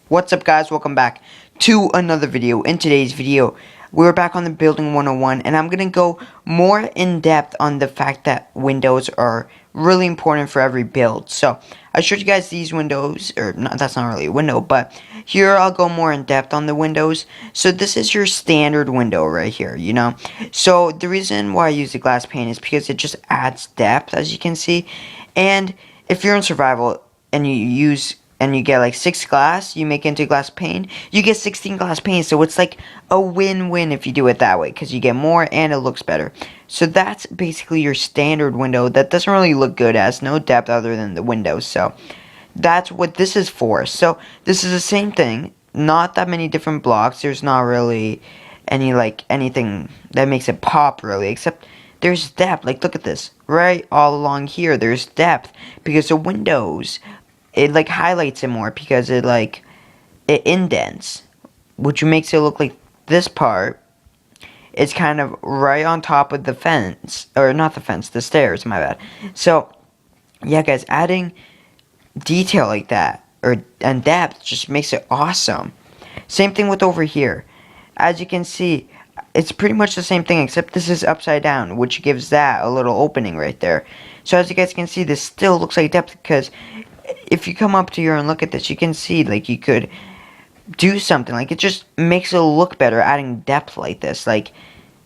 What's up, guys? Welcome back to another video. In today's video, we're back on the Building 101, and I'm gonna go more in depth on the fact that windows are really important for every build. So I showed you guys these windows, or not, that's not really a window, but here I'll go more in depth on the windows. So this is your standard window right here, you know. So the reason why I use the glass pane is because it just adds depth, as you can see. And if you're in survival and you get like 6 glass, you make into glass pane, you get 16 glass pane, so it's like a win-win if you do it that way, because you get more and it looks better. So that's basically your standard window that doesn't really look good, has no depth other than the windows, so that's what this is for. So this is the same thing, not that many different blocks, there's not really anything that makes it pop really, except there's depth. Like, look at this, right all along here there's depth, because the windows, it like highlights it more because it indents, which makes it look like this part is kind of right on top of the fence, or not the fence, the stairs, my bad. So yeah, guys, adding detail like that and depth just makes it awesome. Same thing with over here. As you can see, it's pretty much the same thing, except this is upside down, which gives that a little opening right there. So as you guys can see, this still looks like depth, because if you come up to here and look at this, you can see like you could do something. Like, it just makes it look better adding depth like this. Like,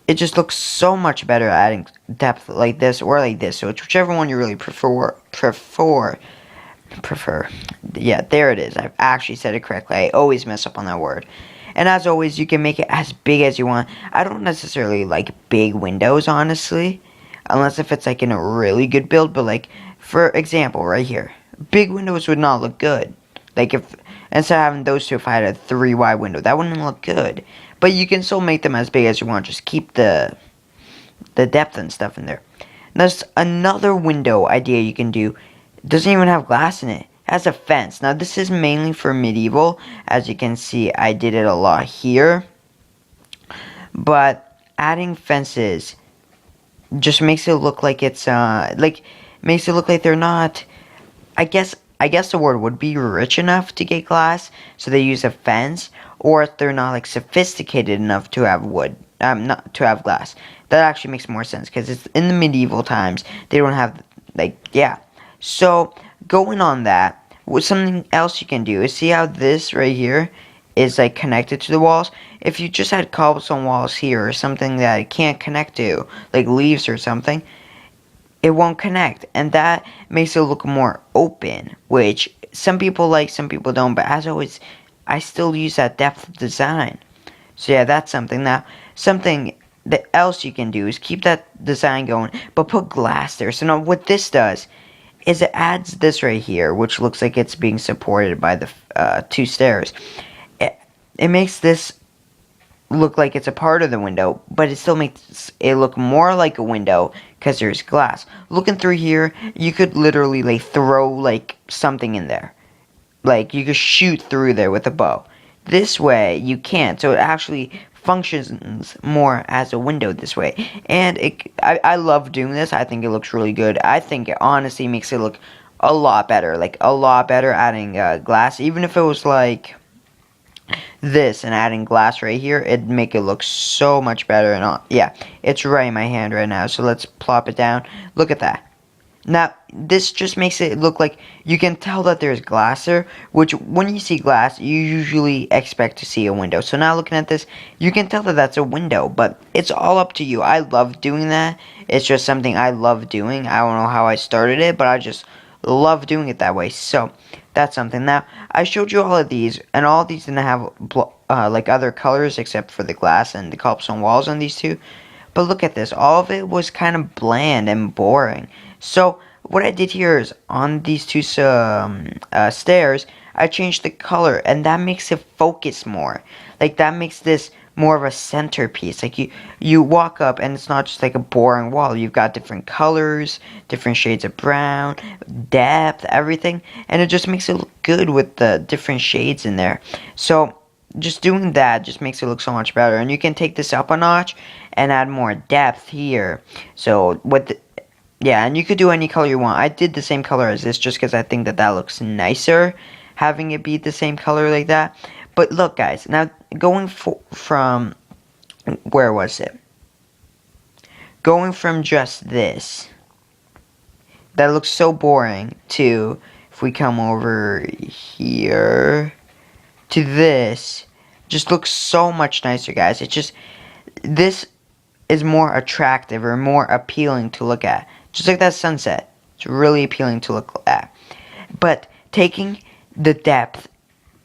it just looks so much better adding depth like this or like this. So it's whichever one you really prefer. Yeah, there it is. I've actually said it correctly. I always mess up on that word. And as always, you can make it as big as you want. I don't necessarily like big windows, honestly, unless if it's like in a really good build. But like, for example, right here, big windows would not look good. Like, if instead of having those two, if I had a 3 wide window, that wouldn't look good. But you can still make them as big as you want. Just keep the depth and stuff in there. There's another window idea you can do. It doesn't even have glass in it. It has a fence. Now, this is mainly for medieval. As you can see, I did it a lot here. But adding fences just makes it look like it's makes it look like they're not, I guess the word would be rich enough to get glass, so they use a fence, or if they're not like sophisticated enough to have wood, not to have glass. That actually makes more sense, because it's in the medieval times, they don't have, like, yeah. So going on that, something else you can do is, see how this right here is like connected to the walls. If you just had cobblestone walls here, or something that it can't connect to, like leaves or something, it won't connect, and that makes it look more open, which some people like, some people don't. But as always, I still use that depth of design. So yeah, that's something. Now, something that else you can do is keep that design going, but put glass there. So now what this does is it adds this right here, which looks like it's being supported by the 2 stairs. It makes this look like it's a part of the window, but it still makes it look more like a window because there's glass. Looking through here, you could literally like throw like something in there. Like, you could shoot through there with a bow. This way you can't, so it actually functions more as a window this way. And I love doing this. I think it looks really good. I think it honestly makes it look a lot better, like a lot better adding glass. Even if it was like this and adding glass right here, it'd make it look so much better. And yeah, it's right in my hand right now, so let's plop it down. Look at that. Now, this just makes it look like you can tell that there's glass there, which when you see glass, you usually expect to see a window. So now looking at this, you can tell that that's a window, but it's all up to you. I love doing that. It's just something I love doing. I don't know how I started it, but I just love doing it that way. So that's something. Now, I showed you all of these, and all of these didn't have like other colors except for the glass and the cobblestone walls on these two. But look at this. All of it was kind of bland and boring. So what I did here is, on these 2 stairs, I changed the color, and that makes it focus more. Like, that makes this more of a centerpiece. Like, you walk up, and it's not just like a boring wall. You've got different colors, different shades of brown, depth, everything. And it just makes it look good with the different shades in there. So just doing that just makes it look so much better. And you can take this up a notch and add more depth here. So yeah, and you could do any color you want. I did the same color as this just because I think that looks nicer. having it be the same color like that. But look, guys, now going from, where was it? Going from just this, that looks so boring, to, if we come over here, to this, just looks so much nicer, guys. It just, this is more attractive or more appealing to look at. Just like that sunset. It's really appealing to look at. But taking the depth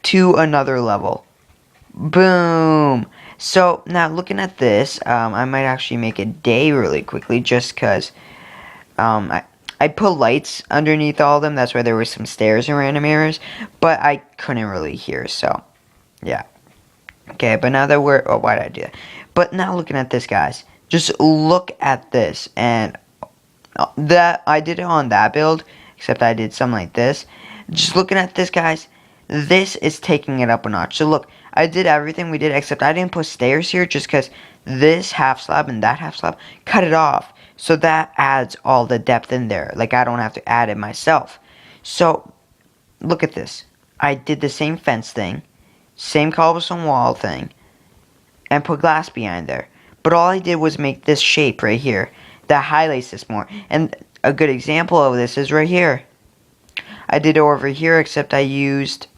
to another level. Boom. So now looking at this, I might actually make a day really quickly, just because I put lights underneath all of them. That's why there were some stairs and random areas, but I couldn't really hear, so yeah. Okay, but now that we're, oh, why did I do that? But now looking at this, guys, just look at this, and that I did it on that build, except I did something like this. Just looking at this, guys, this is taking it up a notch. So look, I did everything we did, except I didn't put stairs here, just because this half slab and that half slab cut it off. So that adds all the depth in there. Like, I don't have to add it myself. So look at this. I did the same fence thing, same cobblestone wall thing, and put glass behind there. But all I did was make this shape right here that highlights this more. And a good example of this is right here. I did it over here, except I used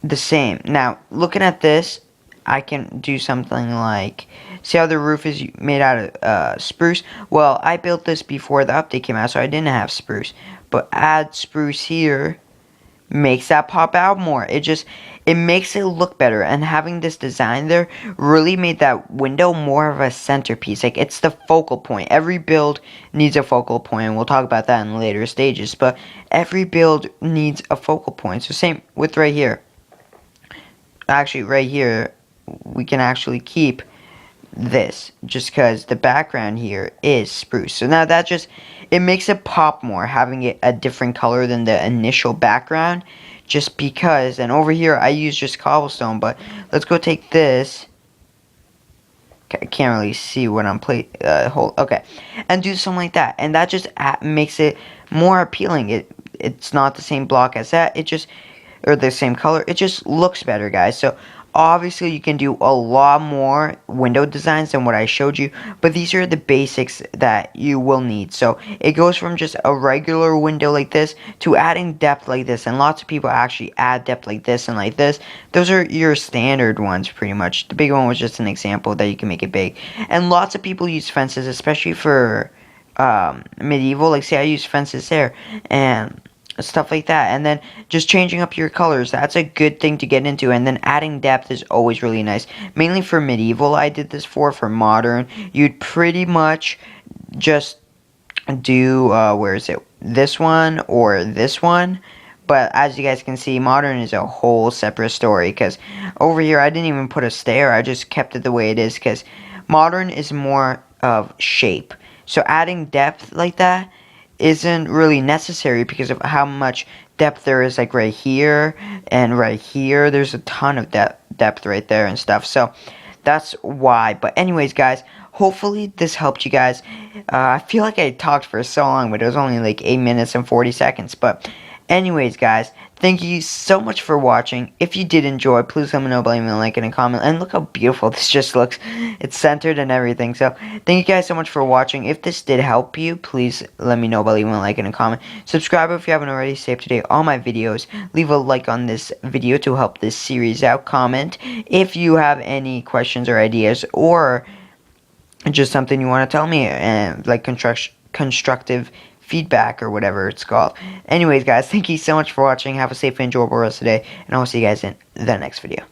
the same. Now, looking at this, I can do something like, see how the roof is made out of spruce? Well, I built this before the update came out, so I didn't have spruce. But add spruce here makes that pop out more. It makes it look better, and having this design there really made that window more of a centerpiece. Like, it's the focal point. Every build needs a focal point, and we'll talk about that in later stages, but every build needs a focal point. So same with right here. Actually, right here, we can actually keep this, just because the background here is spruce. So now that just, it makes it pop more, having it a different color than the initial background, just because. And over here I use just cobblestone, but let's go take this. I can't really see what I'm okay, and do something like that, and that just makes it more appealing. It's not the same block as that, it just, or the same color, it just looks better, guys. So obviously you can do a lot more window designs than what I showed you, but these are the basics that you will need. So it goes from just a regular window like this to adding depth like this, and lots of people actually add depth like this and like this. Those are your standard ones pretty much. The big one was just an example that you can make it big, and lots of people use fences, especially for medieval. Like, say I use fences there and stuff like that, and then just changing up your colors, that's a good thing to get into. And then adding depth is always really nice, mainly for medieval. I did this for modern, you'd pretty much just do where is it, this one or this one. But as you guys can see, modern is a whole separate story, because over here I didn't even put a stair, I just kept it the way it is, because modern is more of shape. So adding depth like that isn't really necessary because of how much depth there is, like right here and right here. There's a ton of depth right there and stuff, so that's why. But anyways, guys, hopefully this helped you guys. I feel like I talked for so long, but it was only like 8 minutes and 40 seconds. But anyways, guys, thank you so much for watching. If you did enjoy, please let me know by leaving a like and a comment. And look how beautiful this just looks. It's centered and everything. So thank you guys so much for watching. If this did help you, please let me know by leaving a like and a comment. Subscribe if you haven't already. Stay up to date on all my videos. Leave a like on this video to help this series out. Comment if you have any questions or ideas, or just something you want to tell me, and like constructive feedback or whatever it's called. Anyways, guys, thank you so much for watching. Have a safe and enjoyable rest of the day, and I'll see you guys in the next video.